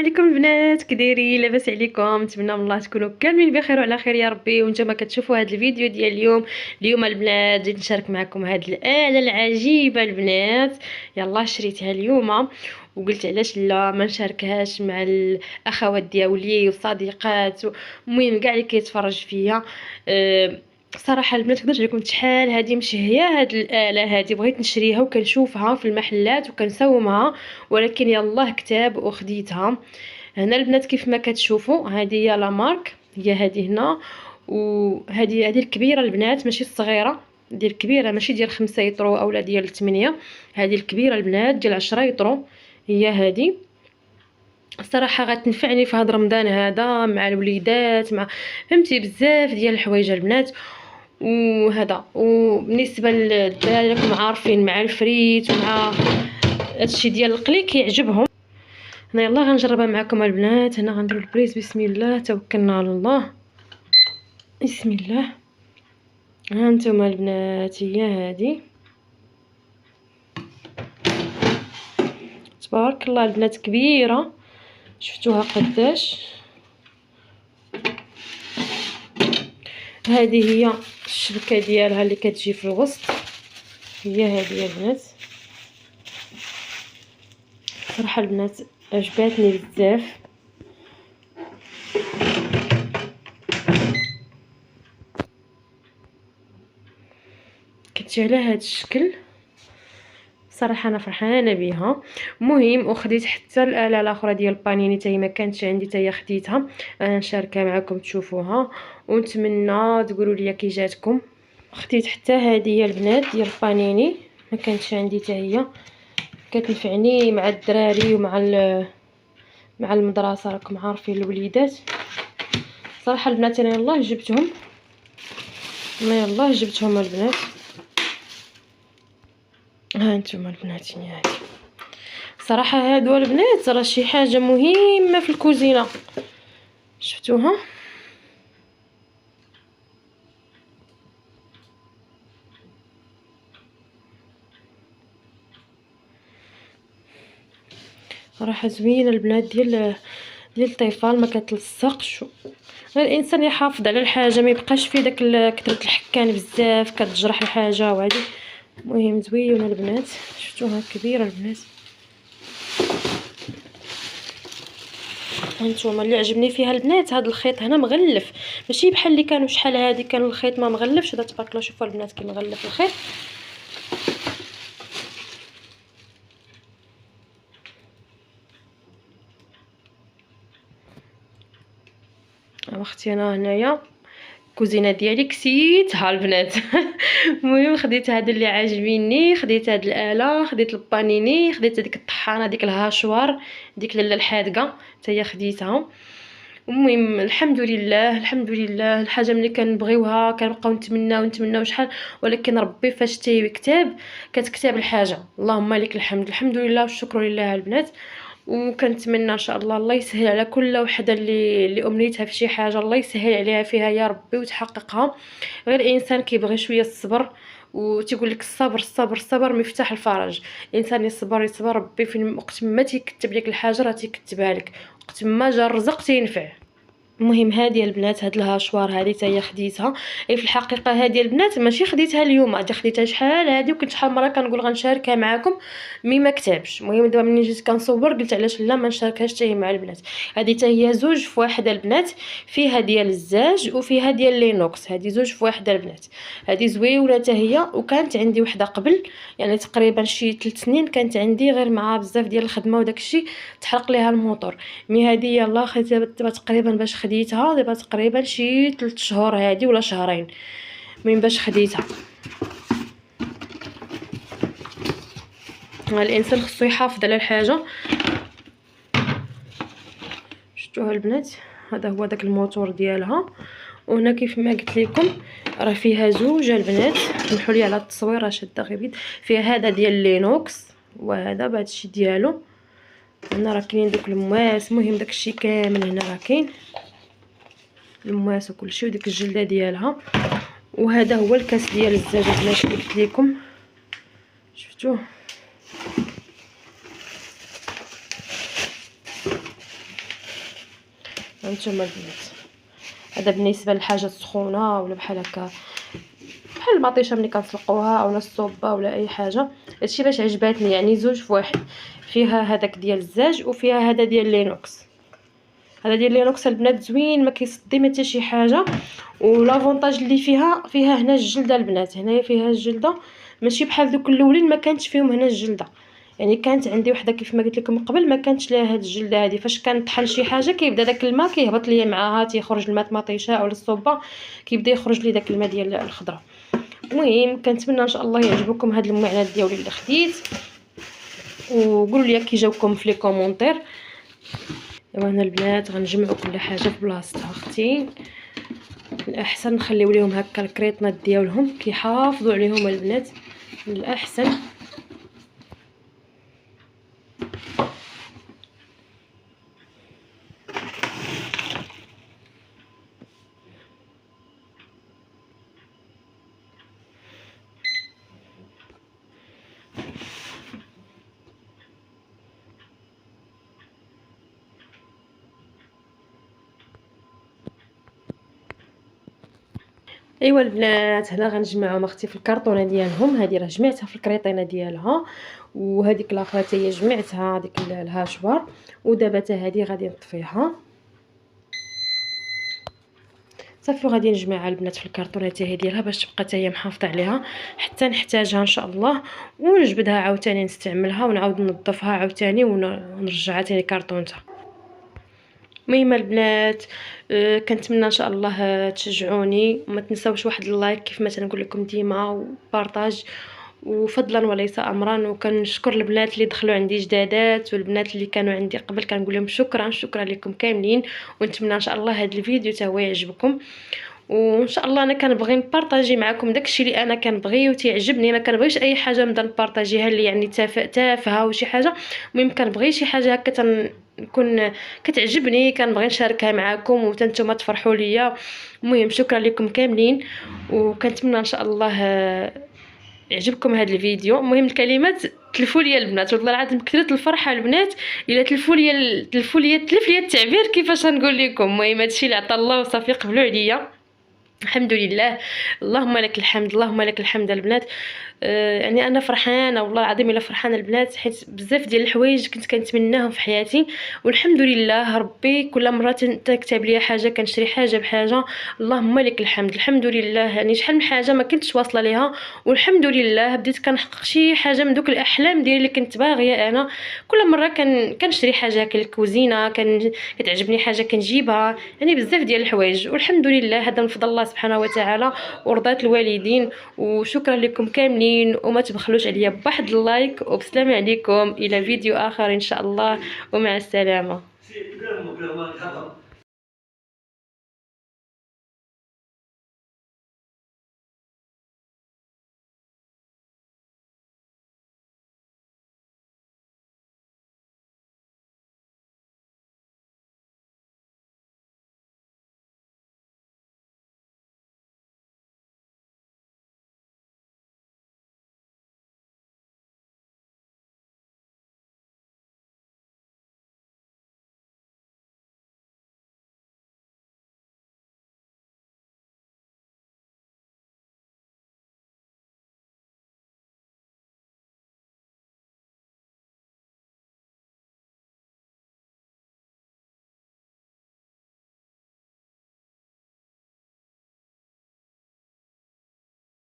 عليكم البنات، كدايرين؟ لاباس عليكم؟ نتمنى من الله تكونوا كاملين بخير وعلى خير يا ربي. وانتم كتشوفوا هذا الفيديو ديال اليوم البنات جيت نشارك معكم هذه الاله العجيبه البنات. يلا شريتها اليوم وقلت علاش لا ما نشاركهاش مع الاخوات ديالي والصديقات، المهم كاع اللي كيتفرج فيا. صراحه البنات نقدر لكم شحال هذه مشهيه هذه الاله هذه، بغيت نشريها وكنشوفها في المحلات وكنسومها، ولكن يلاه كتاب وخديتها. هنا البنات كيف ما كتشوفوا هذه هي لا مارك، هي هذه هنا، وهذه الكبيره البنات ماشي الصغيره، ديال الكبيره ماشي ديال 5 يطرو اولا ديال 8. هذه الكبيره البنات ديال 10 يطرو هي هذه. الصراحه غتنفعني في هذا رمضان هذا مع الوليدات، مع فهمتي بزاف ديال الحوايج البنات. وهذا وبالنسبه للدراري راكم عارفين مع الفريت ومع هادشي ديال القلي كيعجبهم. هنا يلا غنجربها معكم البنات. هنا غنديروا البريز، بسم الله توكلنا على الله، بسم الله. ها انتم البنات هي هذه، تبارك الله البنات كبيره، شفتوها قداش. هذه هي الشبكه ديالها اللي كتجي في الوسط، هي هذه يا البنات. صراحه البنات عجباتني بزاف. كتجي على هذا الشكل، صراحه انا فرحانه بها. مهم وخديت حتى الاله الاخرى ديال البانيني تاهي ما كانتش عندي، تاهي خديتها. انا نشاركها معكم تشوفوها ونتمنى تقولوا لي كي جاتكم. خديت حتى هذه يا البنات ديال البانيني، ما كانتش عندي تاهي، كتنفعني مع الدراري ومع مع المدرسه، راكم عارفين الوليدات. صراحه البنات انا يلاه جبتهم، انا يلاه جبتهم البنات. ها انتم البنات هذه. صراحه هادو البنات راه شي حاجه مهمه في الكوزينه، شفتوها؟ صراحه زوينه البنات ديال الطيفال، ما كتلصقش. الانسان يحافظ على الحاجه، ما يبقاش فيه داك كثره الحكان بزاف كتجرح الحاجه وهذه. المهم زوينه البنات، شفتوها كبيره البنات. هانتوما اللي عجبني فيها البنات هذا الخيط هنا مغلف، ماشي بحال اللي كانوا شحال هادي كان الخيط ما مغلفش. هذا تبارك الله، شوفوا البنات كي مغلف الخيط. اختي انا هنايا الكوزينه ديالي كسيتها البنات. المهم خديت هذا اللي عاجبيني، خديت هاد الاله، خديت البانيني، خديت هذيك الطحانه ديك الهاشوار ديك لاله الحادقه حتى هي خديتها. المهم الحمد لله الحمد لله، الحاجه ملي كنبغيوها كنبقاو نتمناو شحال، ولكن ربي فاش تيكتب كتكتب الحاجه. اللهم لك الحمد، الحمد لله والشكر لله البنات. وكنتمنى ان شاء الله يسهل على كل وحده اللي امنيتها في شي حاجه، الله يسهل عليها فيها يا ربي وتحققها. غير الانسان كيبغي شويه الصبر، وتيقول لك الصبر مفتاح الفرج. الانسان يصبر ربي في وقت ما تيكتب لك الحاجه راه تيكتبها لك، وقت ما جا الرزق تينفع. المهم هذه البنات هاد الهاشوار هذه حتى هي خديتها. في الحقيقه هذه البنات ماشي خديتها اليوم، هذه خديتها شحال هذه، وكنت شحال مره كنقول غنشاركها معكم مي ما كتبش. المهم دابا ملي جيت كنصور قلت علاش لا ما نشاركهاش حتى هي مع البنات. هذه حتى هي زوج في واحده البنات، فيها ديال الزاج وفيها ديال لينوكس، هذه زوج في واحده البنات. هذه زوينه حتى هي، وكانت عندي وحده قبل يعني تقريبا شي 3 سنين كانت عندي، غير مع بزاف ديال الخدمه وداك الشيء تحرق ليها الموتور. مي هذه يلاه خديتها دابا تقريبا باش خديتها دابا تقريبا شي 3 شهور هذه ولا شهرين من باش خديتها. الانسان خصو يحافظ على الحاجه. شفتوها البنات؟ هذا هو داك الموتور ديالها. وهنا كيف ما قلت لكم راه فيها زوج البنات، سمحوا لي على التصوير راه شاده غير فيها هذا ديال لينوكس وهذا بهذا الشيء ديالو. هنا راه كاين دوك المواس، المهم داك الشيء كامل هنا راه كاين المواس وكل شيء، وديك الجلده ديالها. وهذا هو الكاس ديال الزجاج اللي قلت لكم، شفتوه؟ هانتوما البنات. هذا بالنسبه للحاجه السخونه ولا بحال هكا، بحال المطيشه ملي كنسلقوها اولا الصوبه ولا اي حاجه. هادشي باش عجباتني، يعني زوج في واحد، فيها هذاك ديال الزاج وفيها هذا ديال لينوكس. هذا ديال لينوكس البنات زوين، ما كيصدي ما حتى شي حاجه. ولافونتاج اللي فيها هنا الجلده البنات، هنايا فيها الجلده، ماشي بحال دوك الاولين ما كانتش فيهم هنا الجلده. يعني كانت عندي وحده كيف ما قلت لكم قبل ما كانتش ليها هاد الجلده هذه، فاش كنطحن شي حاجه كيبدا داك الماء كيهبط ليا معاها، تيخرج الماء مطيشه او الصوبه، كيبدا يخرج لي داك الماء ديال الخضره. المهم كنتمنى ان شاء الله يعجبكم هاد المعانات ديالي اللي خديت، وقولوا لي كي جاوكم في لي كومونتير. ايوا هنا البنات غنجمعوا كل حاجه في بلاصتها اختي. الاحسن نخليو ليهم هكا الكريطنات ديالهم كيحافظوا عليهم البنات، الاحسن. ايوا البنات هنا غنجمعهم اختي في الكرطونه ديالهم. هذه راه جمعتها في الكريطينه ديالها، وهذيك الاخرى حتى هي جمعتها ديك الهاشوار. ودابا حتى هذه غادي نطفيها صافي، وغادي نجمعها البنات في الكرطونه حتى هي ديالها باش تبقى حتى هي محافظه عليها حتى نحتاجها ان شاء الله، ونجبدها عاوتاني نستعملها ونعاود ننظفها عاوتاني ونرجعها تاني كرطونتها. المهم البنات كنتمنى ان شاء الله تشجعوني، وما تنساوش واحد اللايك كيف ما تنقول لكم ديما، وبارطاج وفضلا وليس امرا. وكنشكر البنات اللي دخلوا عندي جدادات، والبنات اللي كانوا عندي قبل كنقول لهم شكرا لكم كاملين. ونتمنى ان شاء الله هذا الفيديو حتى هو يعجبكم، وان شاء الله انا كنبغي نبارطاجي معكم داكشي اللي انا كنبغي وتيعجبني. ما كنبغيش اي حاجه نبدا نبارطاجيها اللي يعني تافهه وشي حاجه. المهم كنبغي شي حاجه هكا نكون كتعجبني، كنبغي نشاركها معكم وتنتوما تفرحوا ليا. المهم شكرا لكم كاملين، وكنتمنى ان شاء الله يعجبكم هذا الفيديو. المهم الكلمات تلفوا لي البنات، والله العظيم كثرت الفرحه البنات الا تلف لي التعبير كيفاش نقول لكم. المهم هادشي اللي عطا الله وصافي قبلوا عليا، الحمد لله. اللهم لك الحمد، اللهم لك الحمد البنات. يعني انا فرحانه والله العظيم الا فرحانه البنات، حيت بزاف ديال الحوايج كنت كنتمناهم في حياتي، والحمد لله ربي كل مره تكتب لي حاجه كنشري حاجه بحاجه. اللهم لك الحمد، الحمد لله. يعني شحال من حاجه ما كنتش واصله ليها، والحمد لله بديت كنحقق شي حاجه من دوك الاحلام ديالي اللي كنت باغيه انا. كل مره كنشري حاجه كالكوزينه، كتعجبني حاجه كنجيبها، يعني بزاف ديال الحوايج. والحمد لله هذا من فضل الله سبحانه وتعالى ورضات الوالدين. وشكرا لكم كاملين، وما تبخلوش عليا بواحد اللايك. وبسلام عليكم الى فيديو اخر ان شاء الله، ومع السلامه.